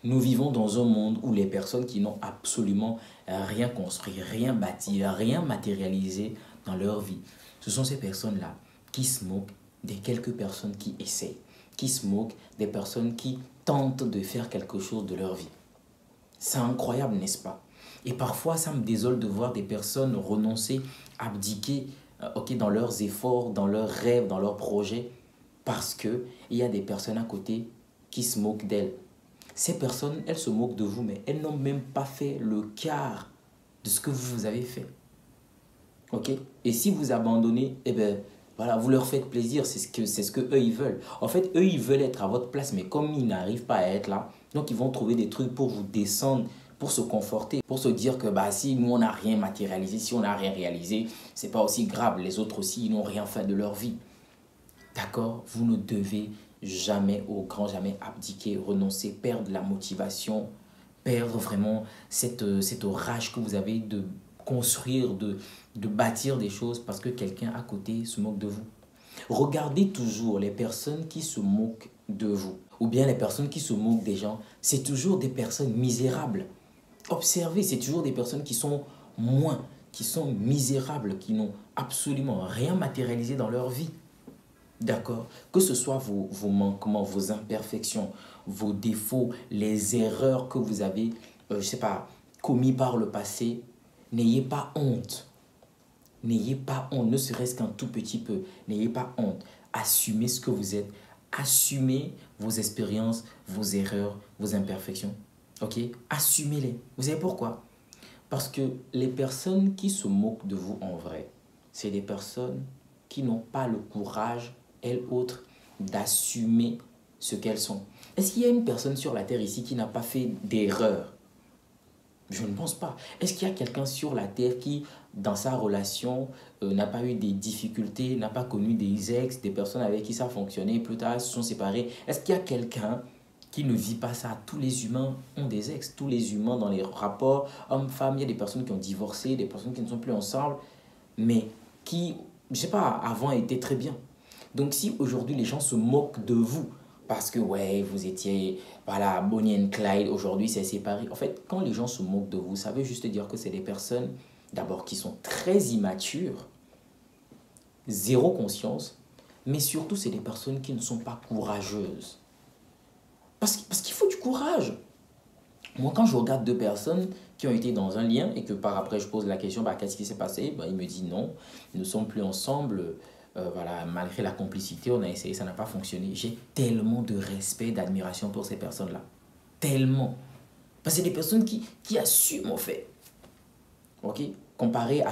Nous vivons dans un monde où les personnes qui n'ont absolument rien construit, rien bâti, rien matérialisé dans leur vie, ce sont ces personnes-là qui se moquent des quelques personnes qui essayent, qui se moquent des personnes qui tentent de faire quelque chose de leur vie. C'est incroyable, n'est-ce pas? Et parfois, ça me désole de voir des personnes renoncer, abdiquer dans leurs efforts, dans leurs rêves, dans leurs projets, parce qu'il y a des personnes à côté qui se moquent d'elles. Ces personnes, elles se moquent de vous, mais elles n'ont même pas fait le quart de ce que vous avez fait. Ok? Et si vous abandonnez, eh bien, voilà, vous leur faites plaisir, c'est ce que eux ils veulent. En fait, eux ils veulent être à votre place, mais comme ils n'arrivent pas à être là, donc ils vont trouver des trucs pour vous descendre, pour se conforter, pour se dire que bah si nous on n'a rien matérialisé, si on n'a rien réalisé, c'est pas aussi grave. Les autres aussi, ils n'ont rien fait de leur vie. D'accord? Vous ne devez jamais, au grand jamais, abdiquer, renoncer, perdre la motivation, perdre vraiment cette rage que vous avez de construire, de bâtir des choses parce que quelqu'un à côté se moque de vous. Regardez toujours les personnes qui se moquent de vous ou bien les personnes qui se moquent des gens. C'est toujours des personnes misérables. Observez, c'est toujours des personnes qui sont moins, qui sont misérables, qui n'ont absolument rien matérialisé dans leur vie. D'accord? Que ce soit vos manquements, vos imperfections, vos défauts, les erreurs que vous avez, je ne sais pas, commis par le passé, n'ayez pas honte. N'ayez pas honte, ne serait-ce qu'un tout petit peu. N'ayez pas honte. Assumez ce que vous êtes. Assumez vos expériences, vos erreurs, vos imperfections. Ok? Assumez-les. Vous savez pourquoi? Parce que les personnes qui se moquent de vous en vrai, c'est des personnes qui n'ont pas le courage, elles autres, d'assumer ce qu'elles sont. Est-ce qu'il y a une personne sur la terre ici qui n'a pas fait d'erreur? Je ne pense pas. Est-ce qu'il y a quelqu'un sur la terre qui, dans sa relation, n'a pas eu des difficultés, n'a pas connu des ex, des personnes avec qui ça a fonctionné, plus tard se sont séparés? Est-ce qu'il y a quelqu'un qui ne vit pas ça? Tous les humains ont des ex, tous les humains dans les rapports hommes-femmes, il y a des personnes qui ont divorcé, des personnes qui ne sont plus ensemble, mais qui, je ne sais pas, avant étaient très bien. Donc si aujourd'hui les gens se moquent de vous, parce que ouais, vous étiez, voilà, Bonnie and Clyde, aujourd'hui c'est séparé. En fait, quand les gens se moquent de vous, ça veut juste dire que c'est des personnes, d'abord, qui sont très immatures, zéro conscience, mais surtout c'est des personnes qui ne sont pas courageuses. Parce qu'il faut du courage. Moi, quand je regarde deux personnes qui ont été dans un lien et que par après je pose la question, bah, qu'est-ce qui s'est passé? Bah, il me dit non, nous ne sommes plus ensemble. Voilà, malgré la complicité, on a essayé, ça n'a pas fonctionné. J'ai tellement de respect, d'admiration pour ces personnes-là. Tellement. Parce que c'est des personnes qui assument en fait. Ok? Comparé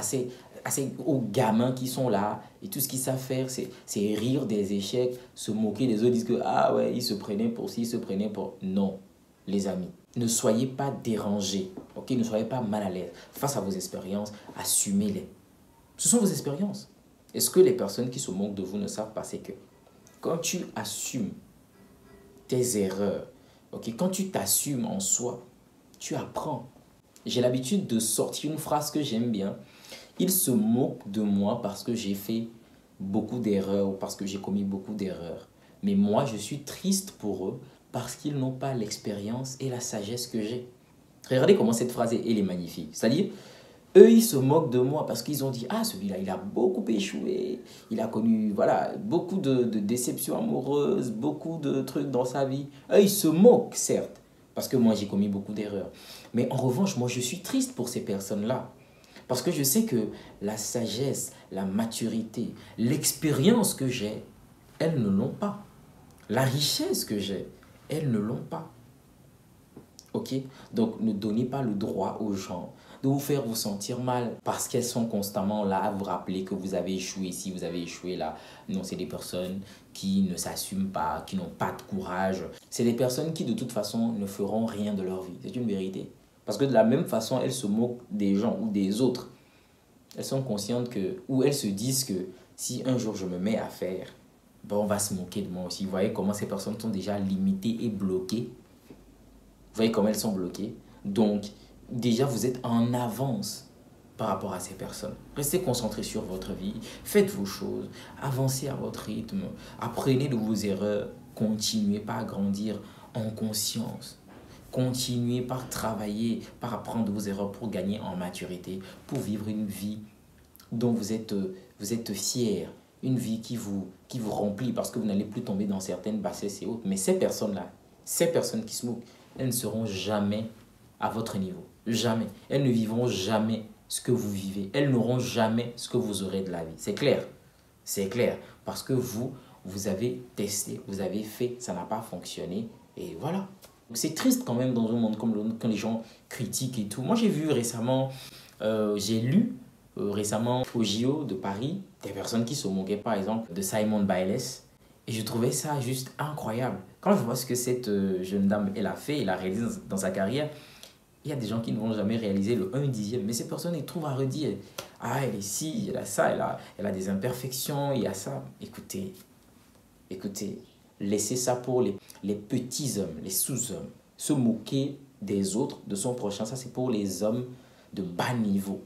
aux gamins qui sont là et tout ce qu'ils savent faire, c'est rire des échecs, se moquer des autres, disent que ah ouais, ils se prenaient pour ci, ils se prenaient pour. Non, les amis. Ne soyez pas dérangés, ok? Ne soyez pas mal à l'aise. Face à vos expériences, assumez-les. Ce sont vos expériences. Est-ce que les personnes qui se moquent de vous ne savent pas? C'est que quand tu assumes tes erreurs, ok, quand tu t'assumes en soi, tu apprends. J'ai l'habitude de sortir une phrase que j'aime bien. Ils se moquent de moi parce que j'ai fait beaucoup d'erreurs ou parce que j'ai commis beaucoup d'erreurs. Mais moi, je suis triste pour eux parce qu'ils n'ont pas l'expérience et la sagesse que j'ai. Regardez comment cette phrase elle est magnifique. C'est-à-dire, eux, ils se moquent de moi parce qu'ils ont dit, ah, celui-là, il a beaucoup échoué, il a connu, voilà, beaucoup de déceptions amoureuses, beaucoup de trucs dans sa vie. Eux, ils se moquent, certes, parce que moi, j'ai commis beaucoup d'erreurs. Mais en revanche, moi, je suis triste pour ces personnes-là. Parce que je sais que la sagesse, la maturité, l'expérience que j'ai, elles ne l'ont pas. La richesse que j'ai, elles ne l'ont pas. Ok? Donc, ne donnez pas le droit aux gens de vous faire vous sentir mal parce qu'elles sont constamment là à vous rappeler que vous avez échoué ici, vous avez échoué là. Non, c'est des personnes qui ne s'assument pas, qui n'ont pas de courage. C'est des personnes qui, de toute façon, ne feront rien de leur vie. C'est une vérité. Parce que de la même façon, elles se moquent des gens ou des autres. Elles sont conscientes que, ou elles se disent que si un jour je me mets à faire, ben on va se moquer de moi aussi. Vous voyez comment ces personnes sont déjà limitées et bloquées. Vous voyez comment elles sont bloquées. Donc, déjà, vous êtes en avance par rapport à ces personnes. Restez concentrés sur votre vie. Faites vos choses. Avancez à votre rythme. Apprenez de vos erreurs. Continuez pas à grandir en conscience. Continuez par travailler, par apprendre de vos erreurs pour gagner en maturité, pour vivre une vie dont vous êtes fier, une vie qui vous remplit parce que vous n'allez plus tomber dans certaines bassesses et autres. Mais ces personnes-là, ces personnes qui se moquent, elles ne seront jamais à votre niveau. Jamais. Elles ne vivront jamais ce que vous vivez. Elles n'auront jamais ce que vous aurez de la vie. C'est clair. C'est clair. Parce que vous avez testé, vous avez fait, ça n'a pas fonctionné. Et voilà. C'est triste quand même dans un monde comme le nôtre quand les gens critiquent et tout. Moi, j'ai vu récemment, j'ai lu récemment au JO de Paris, des personnes qui se moquaient par exemple de Simone Biles. Et je trouvais ça juste incroyable. Quand je vois ce que cette jeune dame, elle a fait, elle a réalisé dans sa carrière, il y a des gens qui ne vont jamais réaliser le 1/10. Mais ces personnes, ils trouvent à redire. Ah, elle est ci, elle a ça, elle a des imperfections, il y a ça. Écoutez, écoutez, laissez ça pour les petits hommes, les sous-hommes. Se moquer des autres, de son prochain, ça c'est pour les hommes de bas niveau.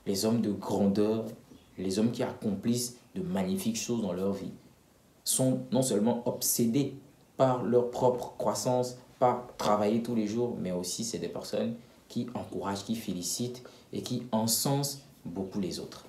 Les hommes de grandeur, les hommes qui accomplissent de magnifiques choses dans leur vie, sont non seulement obsédés par leur propre croissance, par travailler tous les jours, mais aussi c'est des personnes qui encouragent, qui félicitent et qui encensent beaucoup les autres.